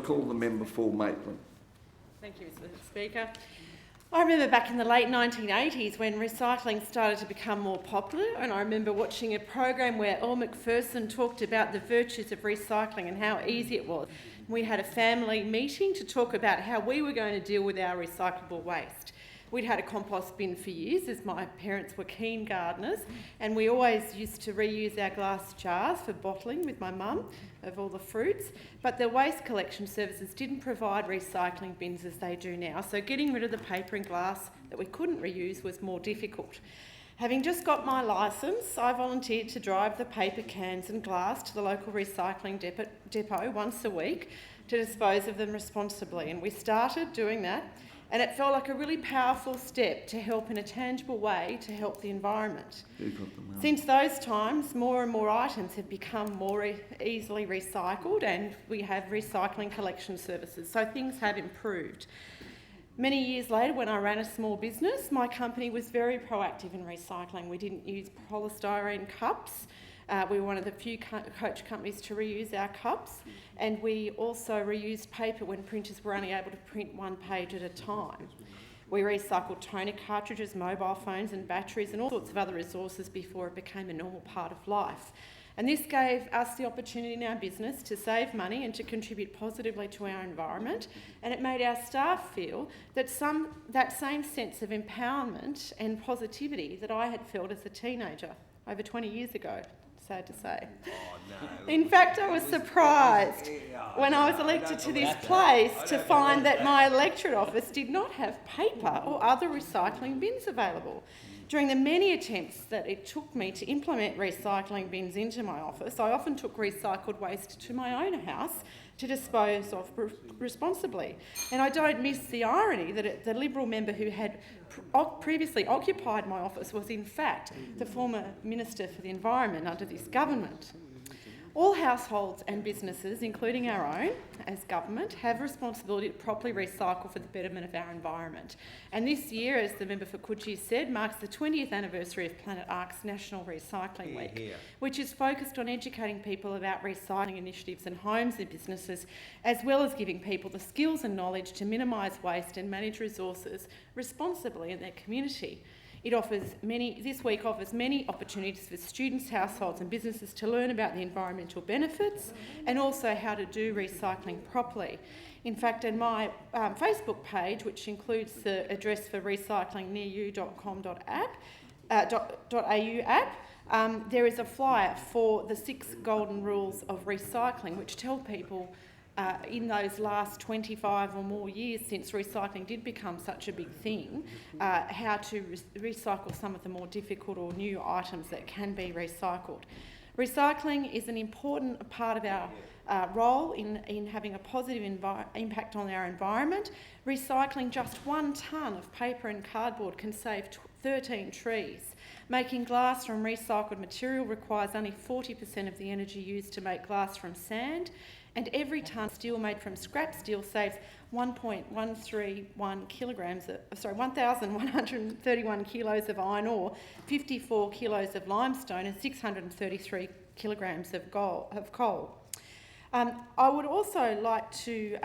call the member for Maitland. Thank you, Mr Speaker. I remember back in the late 1980s when recycling started to become more popular, and I remember watching a program where Earl Macpherson talked about the virtues of recycling and how easy it was. We had a family meeting to talk about how we were going to deal with our recyclable waste. We'd had a compost bin for years, as my parents were keen gardeners, and we always used to reuse our glass jars for bottling with my mum of all the fruits, but the waste collection services didn't provide recycling bins as they do now, so getting rid of the paper and glass that we couldn't reuse was more difficult. Having just got my licence, I volunteered to drive the paper cans and glass to the local recycling depot once a week to dispose of them responsibly, and we started doing that. And it felt like a really powerful step to help in a tangible way to help the environment. Since those times, more and more items have become more easily recycled, and we have recycling collection services, so things have improved. Many years later, when I ran a small business, my company was very proactive in recycling. We didn't use polystyrene cups. We were one of the few coach companies to reuse our cups, and we also reused paper when printers were only able to print one page at a time. We recycled toner cartridges, mobile phones and batteries and all sorts of other resources before it became a normal part of life. And this gave us the opportunity in our business to save money and to contribute positively to our environment, and it made our staff feel that same sense of empowerment and positivity that I had felt as a teenager over 20 years ago. Sad to say. Oh, no. In fact, I was surprised when I was elected to this place to find that my electorate office did not have paper or other recycling bins available. During the many attempts that it took me to implement recycling bins into my office, I often took recycled waste to my own house to dispose of responsibly. And I don't miss the irony that the Liberal member who had previously occupied my office was in fact the former Minister for the Environment under this government. All households and businesses, including our own as government, have responsibility to properly recycle for the betterment of our environment. And this year, as the member for Coogee said, marks the 20th anniversary of Planet Ark's National Recycling Week, which is focused on educating people about recycling initiatives in homes and businesses, as well as giving people the skills and knowledge to minimise waste and manage resources responsibly in their community. This week offers many opportunities for students, households and businesses to learn about the environmental benefits and also how to do recycling properly. In fact, in my Facebook page, which includes the address for recyclingnearyou.com.au app, there is a flyer for the 6 golden rules of recycling, which tell people in those last 25 or more years since recycling did become such a big thing, how to recycle some of the more difficult or new items that can be recycled. Recycling is an important part of our role in having a positive impact on our environment. Recycling just 1 tonne of paper and cardboard can save 13 trees. Making glass from recycled material requires only 40% of the energy used to make glass from sand, and every tonne of steel made from scrap steel saves 1.131 kilos of iron ore, 54 kilos of limestone and 633 kilograms of coal. I would also like to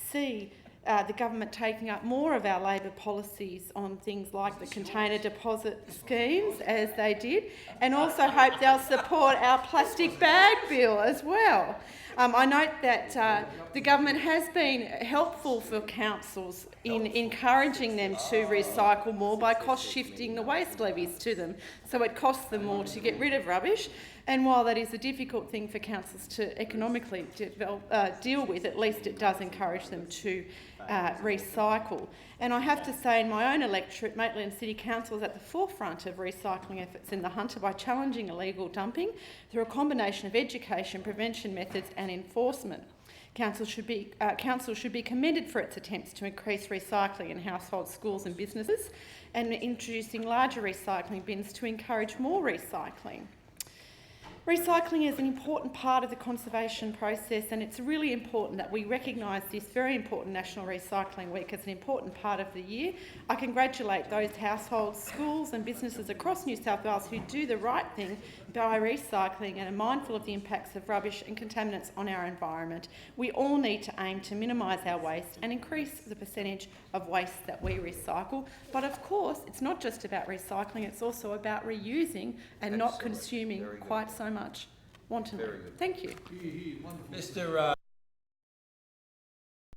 see the government taking up more of our Labor policies on things like the container deposit schemes, as they did, and also hope they'll support our plastic bag bill as well. I note that the government has been helpful for councils in encouraging them to recycle more by cost-shifting the waste levies to them, so it costs them more to get rid of rubbish. And while that is a difficult thing for councils to economically deal with, at least it does encourage them to recycle. And I have to say, in my own electorate, Maitland City Council is at the forefront of recycling efforts in the Hunter by challenging illegal dumping through a combination of education, prevention methods and enforcement. Council should be commended for its attempts to increase recycling in households, schools and businesses, and introducing larger recycling bins to encourage more recycling. Recycling is an important part of the conservation process, and it's really important that we recognise this very important National Recycling Week as an important part of the year. I congratulate those households, schools and businesses across New South Wales who do the right thing by recycling and are mindful of the impacts of rubbish and contaminants on our environment. We all need to aim to minimise our waste and increase the percentage of waste that we recycle. But of course, it's not just about recycling, it's also about reusing and not consuming quite so much wantonly. Thank you. Mr.